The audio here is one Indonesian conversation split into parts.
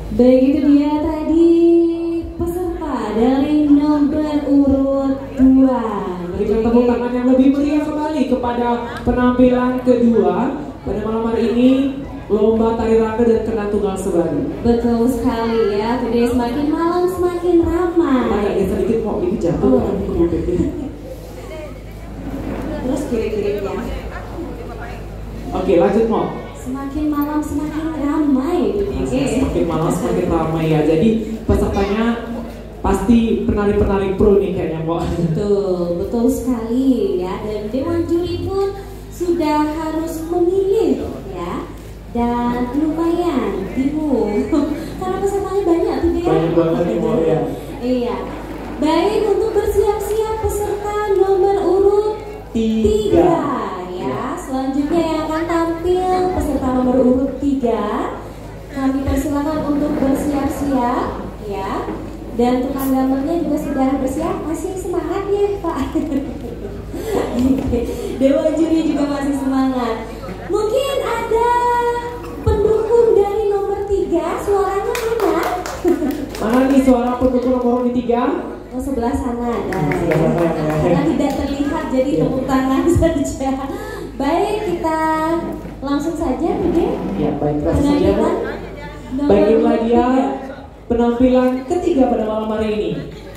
Begitu dia tadi peserta dari nomor urut 2. Berikan tepuk tangan yang lebih meriah kembali kepada penampilan kedua pada malam hari ini, lomba tari rangga dan kena tunggal sebari. Betul sekali ya, jadi semakin malam semakin ramai. Agak geser sedikit kok, ini jatuh. Terus kiri-kirinya. Oke, lanjut Mo. Semakin malam semakin ramai. Semakin malam semakin ramai ya. Jadi pesertanya pasti penari-penari pro nih kayaknya Mo. Betul sekali ya. Dan Dewan Juri pun sudah harus memilih ya. Dan lumayan bingung karena pesertanya banyak tuh ya. Banyak banget nih Mo ya. Iya. Baik, untuk bersiap-siap peserta nomor urut 3 ya. Selanjutnya yang akan tampil peserta nomor urut 3. Kami persilakan untuk bersiap-siap ya. Dan tukang gambarnya juga sudah bersiap. Masih semangat ya Pak. Dewan Juri juga masih semangat. Mungkin ada pendukung dari nomor 3. Suaranya mana? Mana nih suara pendukung nomor 3? Oh, sebelah sana ada ya. Karena tidak terlihat jadi tepuk tangan saja. Baik, kita langsung saja Bude. Ya, baiklah saja. Baiklah dia penampilan ketiga pada malam hari ini.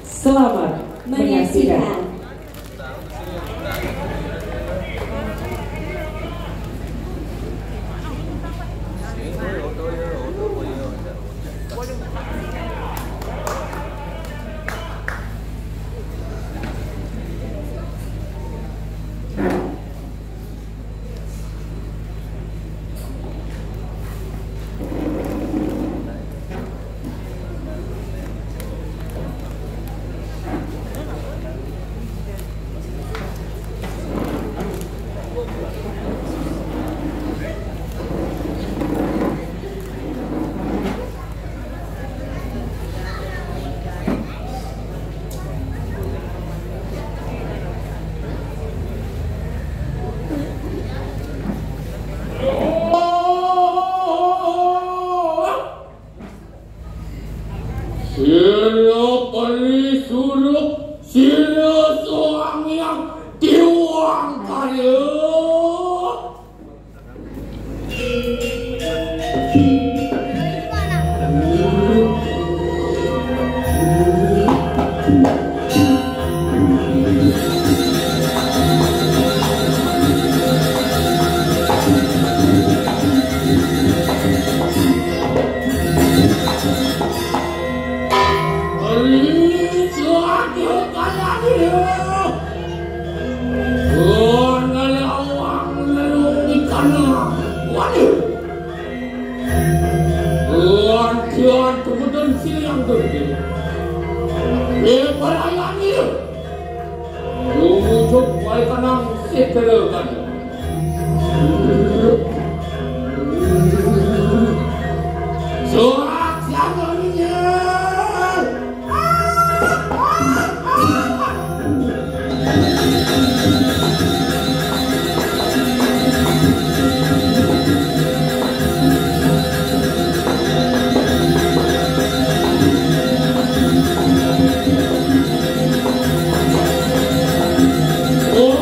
Selamat menyaksikan. Siapa disuruh sila seorang yang diwang kaya. Tuan kemudian siang terjadi. Perayaan ini wujud waikanang sekelekan. Sorak siangnya. Oh,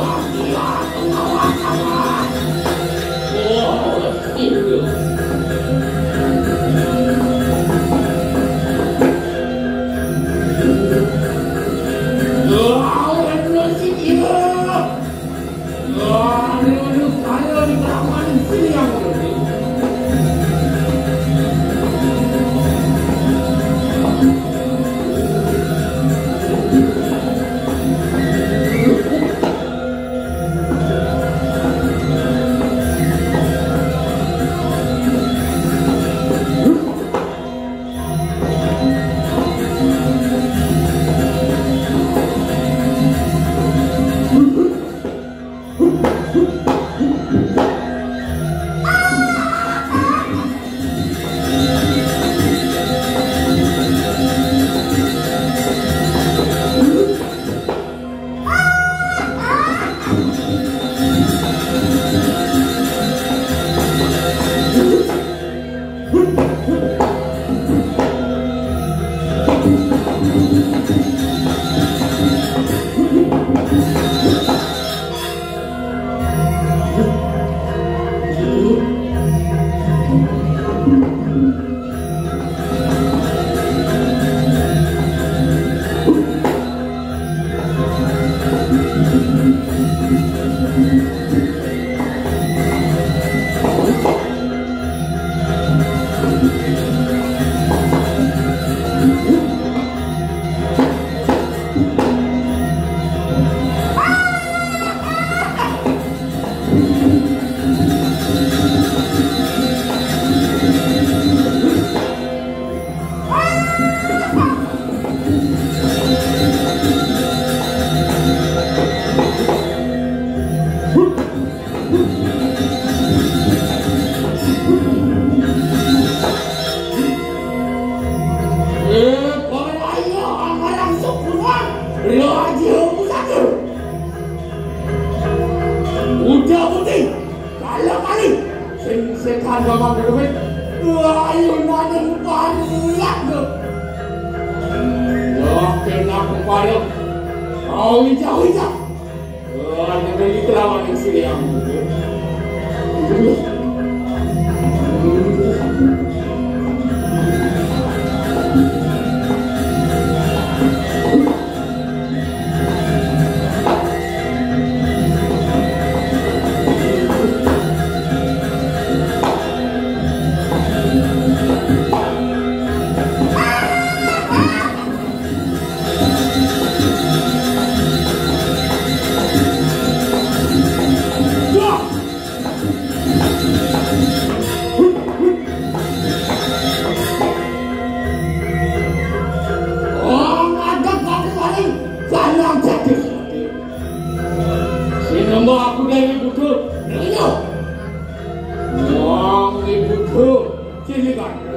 mamang duit. Ayo nanen banyak tuh. Yakin aku payung. Kau hijau-hijau. Ada beli kelawan yang sini yang aku dari buku, ayo, wong ibu buku, silakan.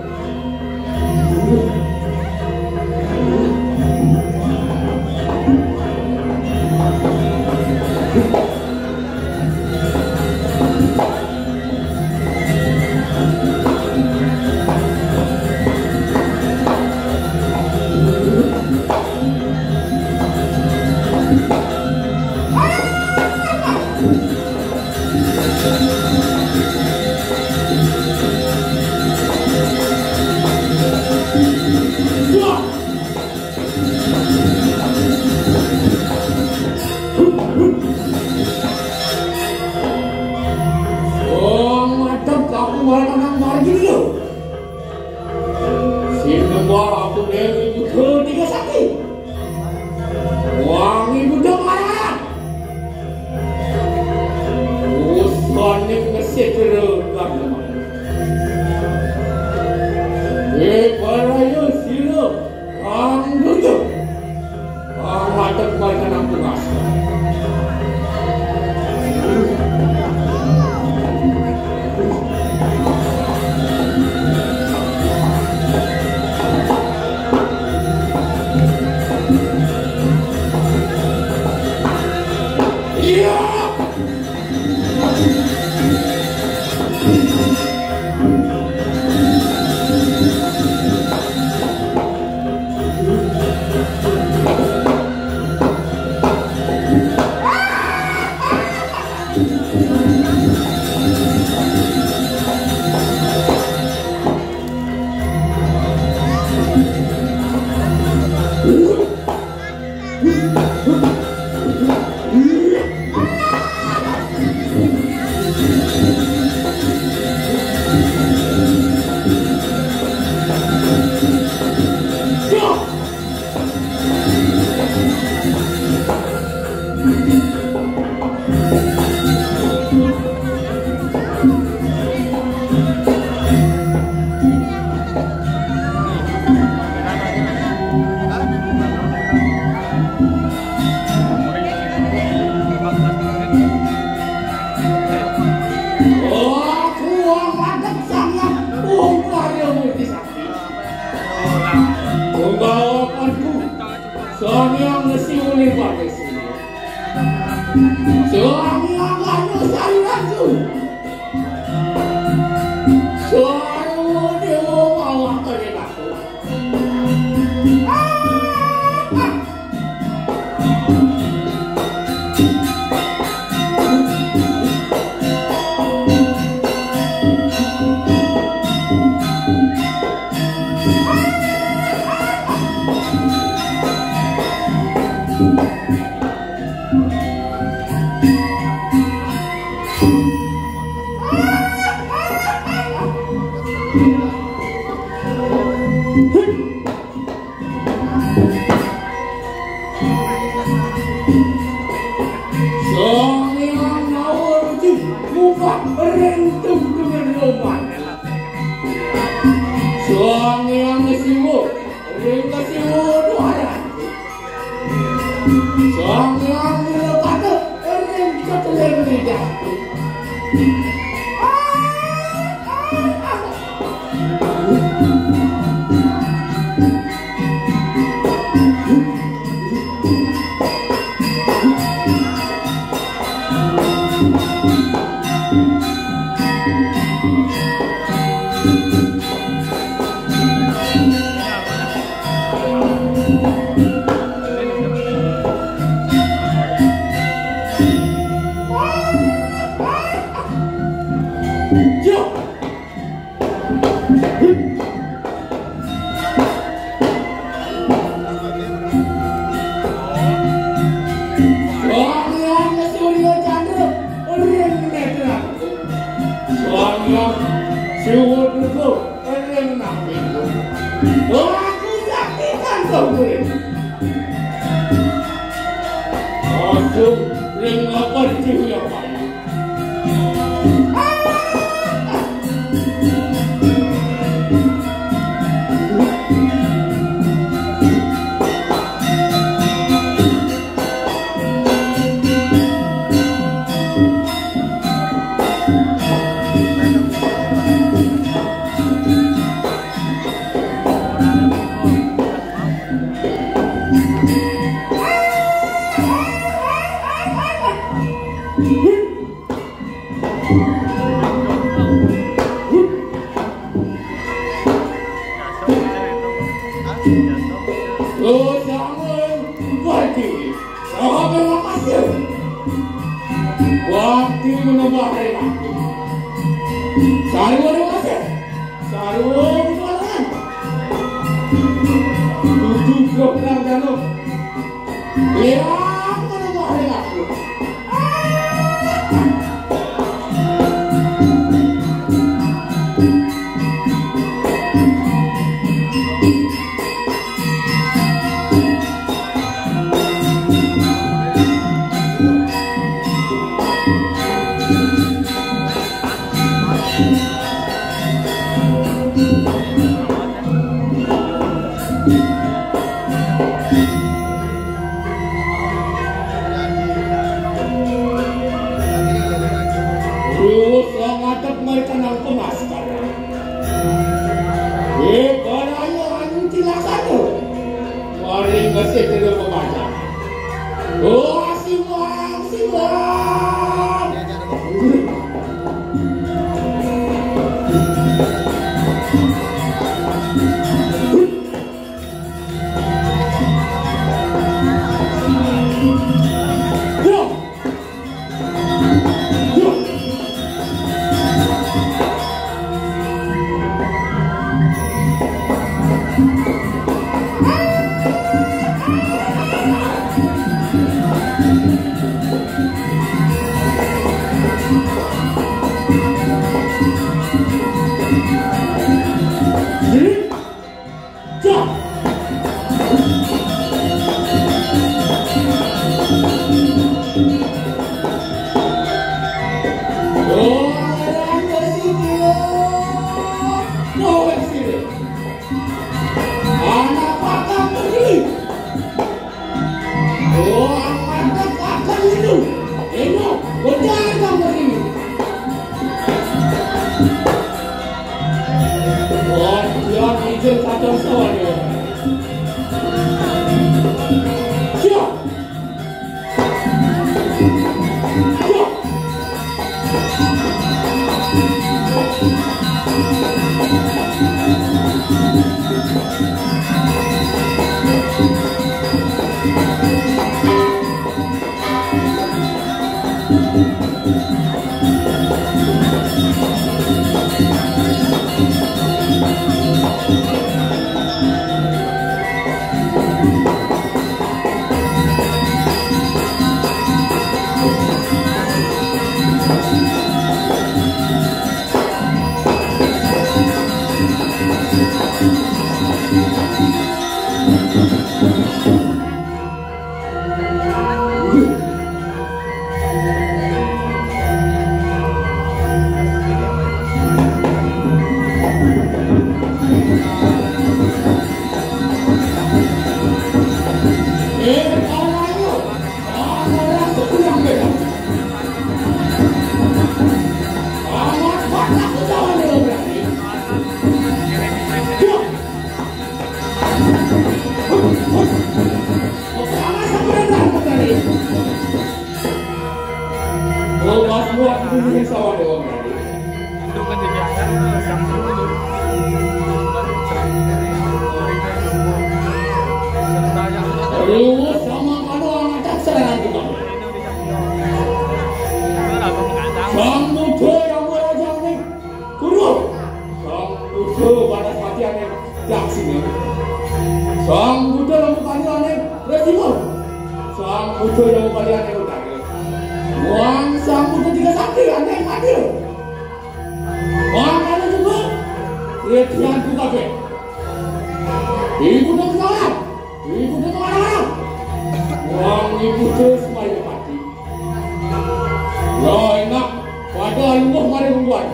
Lihat jangan buka be. Ibu dan salah. Ibu dan marah. Uang ibu terus mari mati. Lo enak pada lumah mari membuat.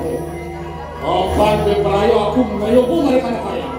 Akan berperaya aku mengayoku mereka kaya.